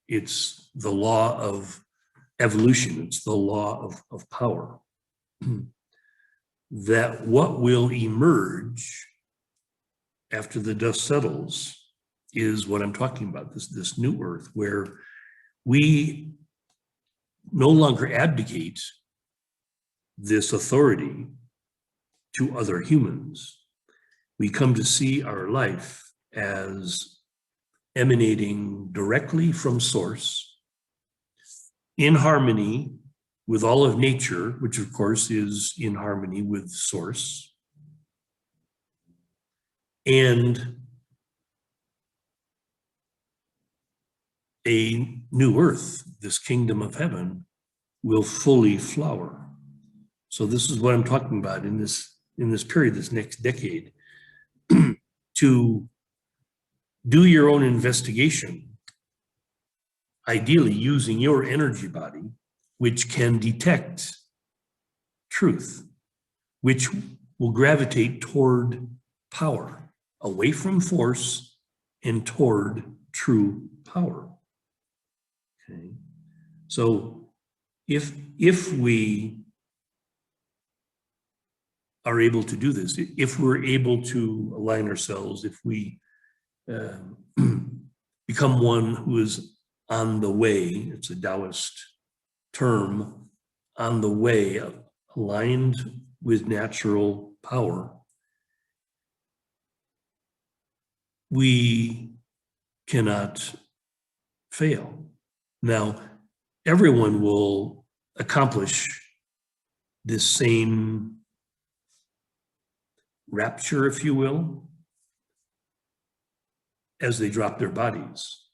It's the law of evolution. It's the law of power. That what will emerge after the dust settles is what I'm talking about, this new earth, where we no longer abdicate this authority to other humans. We come to see our life as emanating directly from source, in harmony with all of nature, which of course is in harmony with source, and a new earth, this kingdom of heaven, will fully flower. So this is what I'm talking about in this period, this next decade, to do your own investigation, ideally using your energy body, which can detect truth, which will gravitate toward power, away from force and toward true power. Okay. So if we are able to do this, if we're able to align ourselves, if we become one who is on the way, it's a Taoist term, on the way, aligned with natural power, we cannot fail. Now, everyone will accomplish this same rapture, if you will, as they drop their bodies.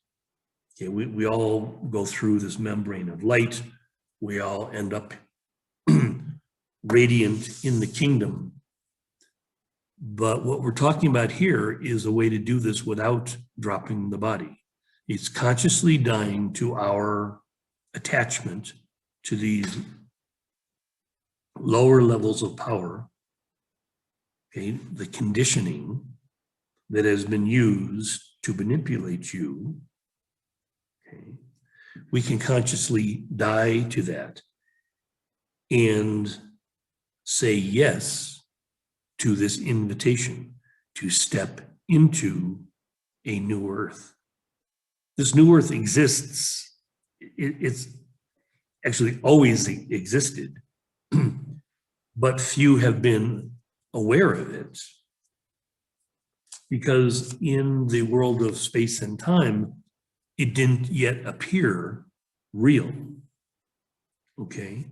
Okay, we all go through this membrane of light. We all end up radiant in the kingdom. But what we're talking about here is a way to do this without dropping the body. It's consciously dying to our attachment to these lower levels of power, okay, the conditioning that has been used to manipulate you. Okay. We can consciously die to that and say yes to this invitation to step into a new earth. This new earth exists. It's actually always existed, but few have been aware of it because in the world of space and time, it didn't yet appear real. Okay.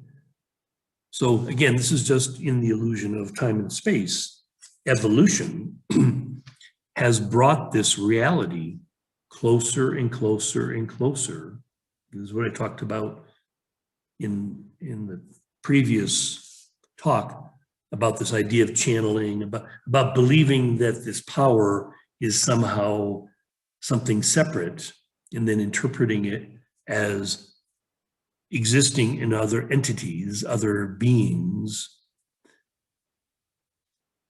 So again, this is just in the illusion of time and space. Evolution has brought this reality closer and closer and closer. This is what I talked about in the previous talk about this idea of channeling, about believing that this power is somehow something separate and then interpreting it as existing in other entities, other beings.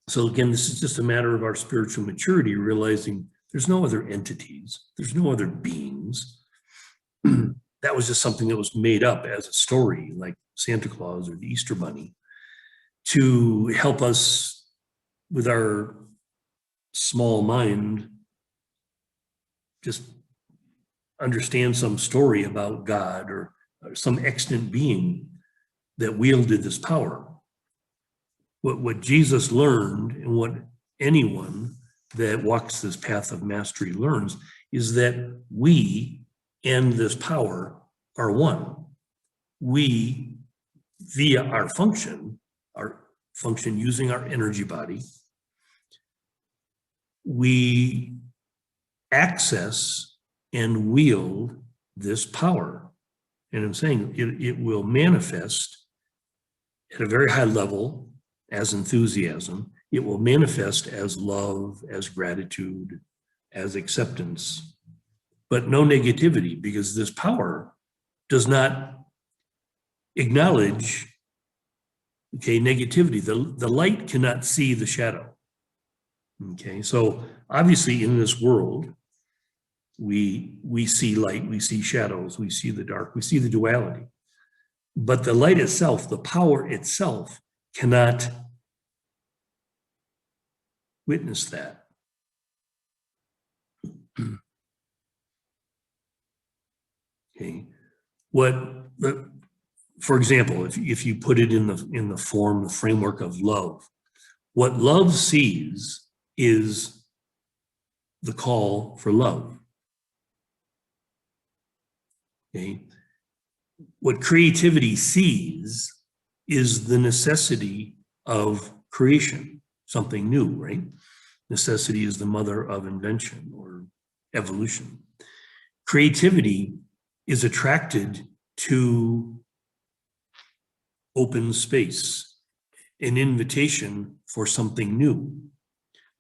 So again, this is just a matter of our spiritual maturity, realizing there's no other entities, there's no other beings. That was just something that was made up as a story, like Santa Claus or the Easter Bunny, to help us with our small mind just understand some story about God or some extant being that wielded this power. What Jesus learned, and what anyone that walks this path of mastery learns, is that we and this power are one. We, via our function using our energy body, we access and wield this power. And I'm saying it will manifest at a very high level as enthusiasm. It will manifest as love, as gratitude, as acceptance, but no negativity, because this power does not acknowledge, okay, negativity. The light cannot see the shadow. Okay, so obviously in this world, We see light, we see shadows, we see the dark, we see the duality. But the light itself, the power itself, cannot witness that. Okay. For example, if you put it in the form, the framework of love, what love sees is the call for love. Okay. What creativity sees is the necessity of creation, something new, right? Necessity is the mother of invention or evolution. Creativity is attracted to open space, an invitation for something new.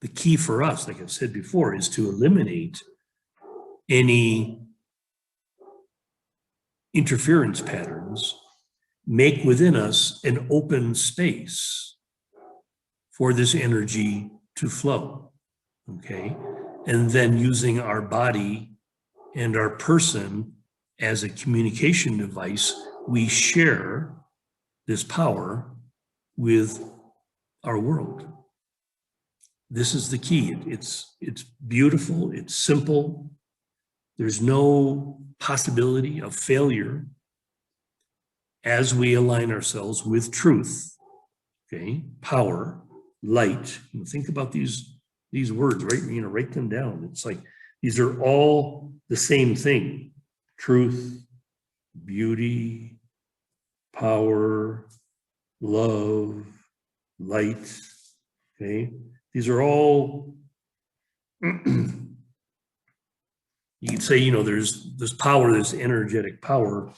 The key for us, like I've said before, is to eliminate any interference patterns, make within us an open space for this energy to flow, okay? And then using our body and our person as a communication device, we share this power with our world. This is the key. It's beautiful, it's simple. There's no possibility of failure as we align ourselves with truth, okay? Power, light. Think about these words, right? Write them down. It's like these are all the same thing. Truth, beauty, power, love, light, okay? These are all, you could say, there's this power, this energetic power,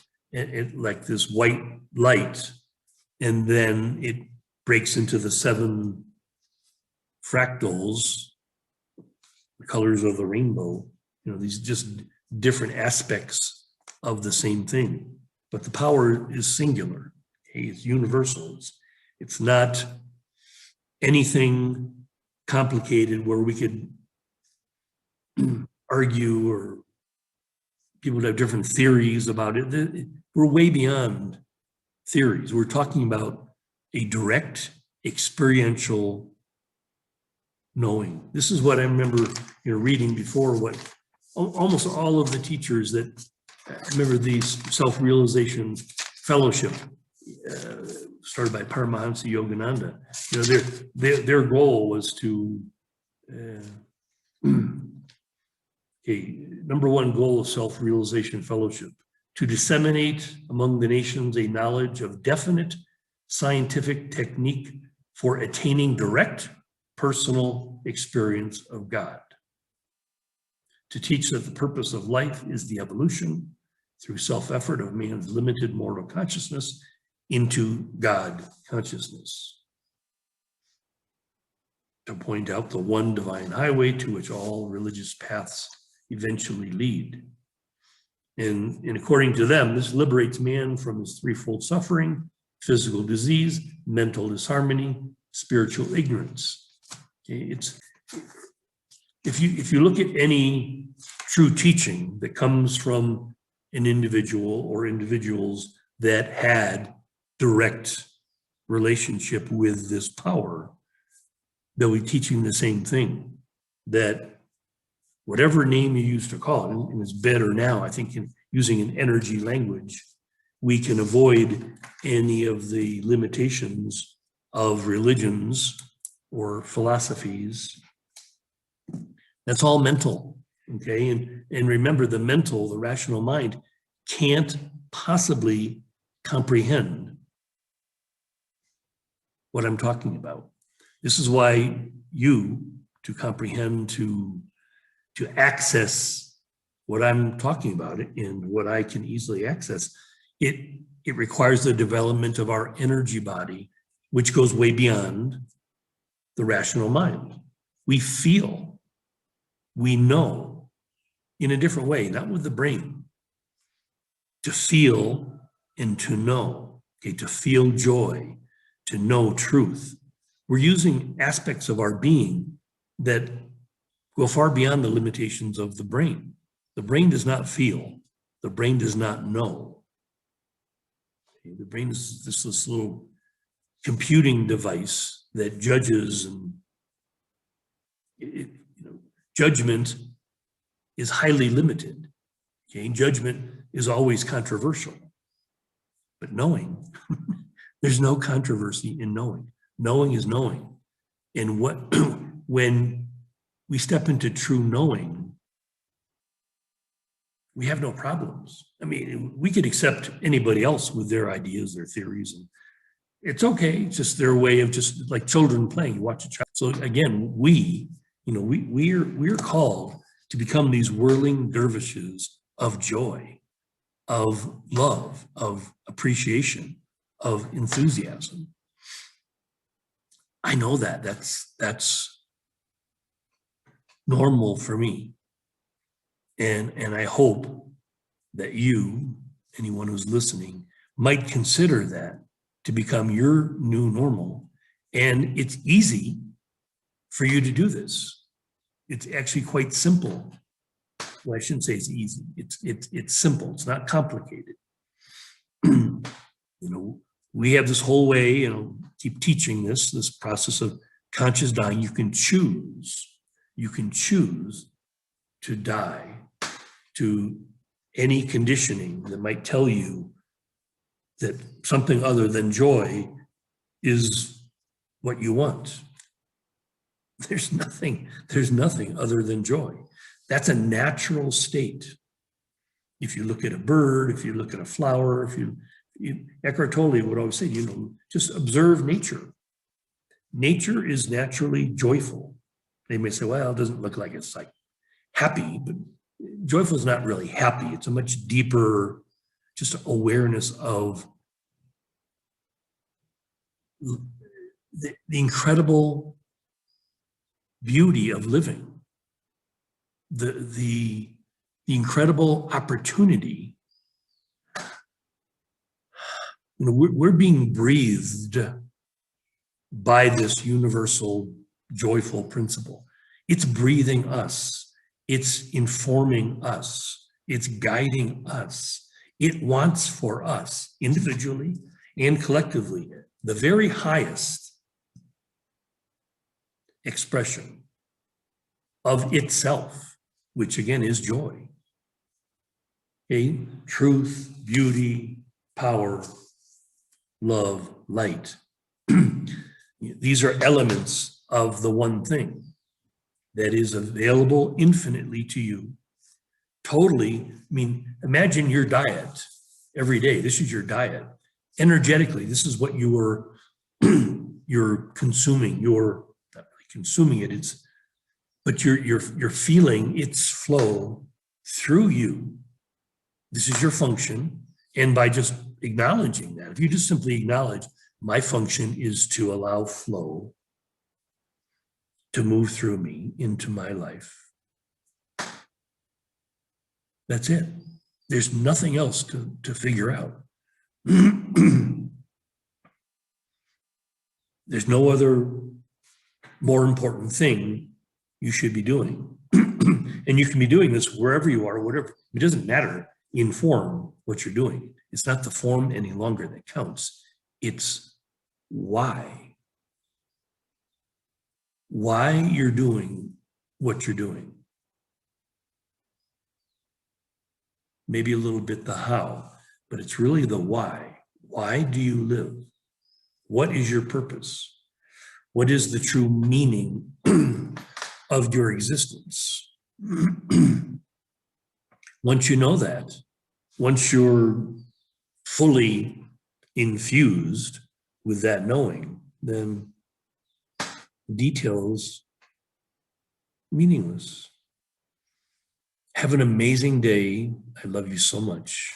like this white light, and then it breaks into the 7 fractals, the colors of the rainbow, these just different aspects of the same thing. But the power is singular, okay? It's universal. It's not anything complicated where we could argue or people would have different theories about it. We're way beyond theories. We're talking about a direct experiential knowing. This is what I remember reading before, what almost all of the teachers that I remember, these self-realization fellowship started by Paramahansa Yogananda. Their goal was to number one goal of self-realization fellowship, to disseminate among the nations a knowledge of definite scientific technique for attaining direct personal experience of God. To teach that the purpose of life is the evolution through self-effort of man's limited mortal consciousness into God consciousness. To point out the one divine highway to which all religious paths eventually lead. And according to them, this liberates man from his threefold suffering: physical disease, mental disharmony, spiritual ignorance. Okay, if you look at any true teaching that comes from an individual or individuals that had direct relationship with this power, they'll be teaching the same thing, that whatever name you used to call it, and it's better now, I think, in using an energy language, we can avoid any of the limitations of religions or philosophies. That's all mental, okay? And remember, the mental, the rational mind, can't possibly comprehend what I'm talking about. This is why to comprehend, to access what I'm talking about and what I can easily access, it requires the development of our energy body, which goes way beyond the rational mind. We feel, we know in a different way, not with the brain. To feel and to know, okay, to feel joy, to know truth. We're using aspects of our being that go far beyond the limitations of the brain. The brain does not feel. The brain does not know. Okay, the brain is this little computing device that judges, and judgment is highly limited. Okay, judgment is always controversial, but knowing, there's no controversy in knowing. Knowing is knowing. And when we step into true knowing, we have no problems. I mean, we could accept anybody else with their ideas, their theories, and it's okay. It's just their way of, just like children playing. You watch a child. So again, we're called to become these whirling dervishes of joy, of love, of appreciation, of enthusiasm. I know that that's normal for me. And I hope that you, anyone who's listening, might consider that to become your new normal. And it's easy for you to do this. It's actually quite simple. Well, I shouldn't say it's easy. It's simple. It's not complicated. We have this whole way, keep teaching this process of conscious dying. You can choose to die to any conditioning that might tell you that something other than joy is what you want. There's nothing other than joy. That's a natural state. If you look at a bird, if you look at a flower, Eckhart Tolle would always say, just observe nature. Nature is naturally joyful. They may say, well, it doesn't look like it's like happy, but joyful is not really happy. It's a much deeper, just awareness of the incredible beauty of living, the incredible opportunity. We're being breathed by this universal joyful principle. It's breathing us. It's informing us. It's guiding us. It wants for us, individually and collectively, the very highest expression of itself, which again is joy. Okay? Truth, beauty, power, love, light. These are elements of the one thing that is available infinitely to you. Totally, imagine your diet every day. This is your diet. Energetically, this is what you're consuming. You're not really consuming it, but you're feeling its flow through you. This is your function. And by just acknowledging that, if you just simply acknowledge, my function is to allow flow to move through me into my life. That's it. There's nothing else to figure out. There's no other more important thing you should be doing. And you can be doing this wherever you are, whatever. It doesn't matter in form what you're doing. It's not the form any longer that counts. It's why you're doing what you're doing. Maybe a little bit the how, but it's really the why. Why do you live? What is your purpose? What is the true meaning of your existence? Once you know that, once you're fully infused with that knowing, then details meaningless. Have an amazing day. I love you so much.